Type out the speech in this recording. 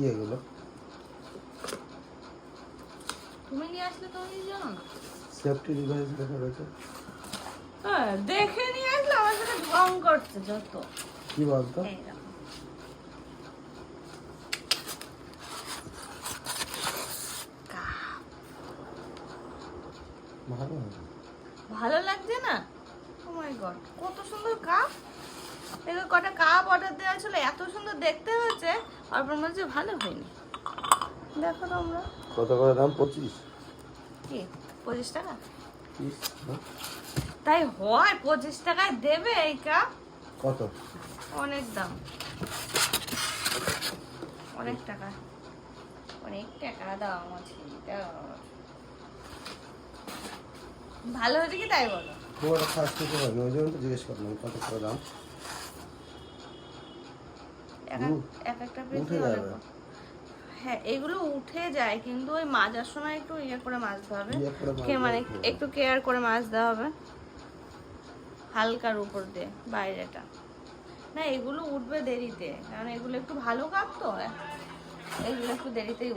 কি এগুলো? তুমি নিয়ে আসলে তুমি জানো না। সেফটি ডিভাইস লেখা রয়েছে। হ্যাঁ, দেখে নিয়ে আসলে আমার সাথে ঢং করছে যত। কি বলতো? এইরকম। ভালো ভালো লাগছে না? ও মাই গড, কত সুন্দর কাপ। এগুলো কটা কাপ অর্ডার দেওয়া ছিল, এত সুন্দর দেখতে হয়েছে, আর বলছে ভালো হয়নি। দেখো তোমরা। কত করে দাম? 25? কি 25 টাকা? 30? তাই হয় 25 টাকায় দেবে এই কাপ? কত? অনেক দাম, অনেক টাকা, অনেক টাকা দাম আছে এটা। ভালো হয়েছে কি তাই বলো? খুব একটা খারাপ কিছু হয়নি, ওই জন্য তো জিজ্ঞেস করলাম কত করে দাম। এক একটা পিস উঠে যাবে। হ্যাঁ, এগুলো উঠে যায়, কিন্তু ওই মাজার সময় একটু ইয়ে করে মাজতে হবে, মানে একটু কেয়ার করে মাজতে হবে, হালকার উপর দিয়ে বাইরেটা। না, এগুলো উঠবে দেরিতে, কারণ এগুলো একটু ভালো কাপ তো, এগুলো একটু দেরিতেই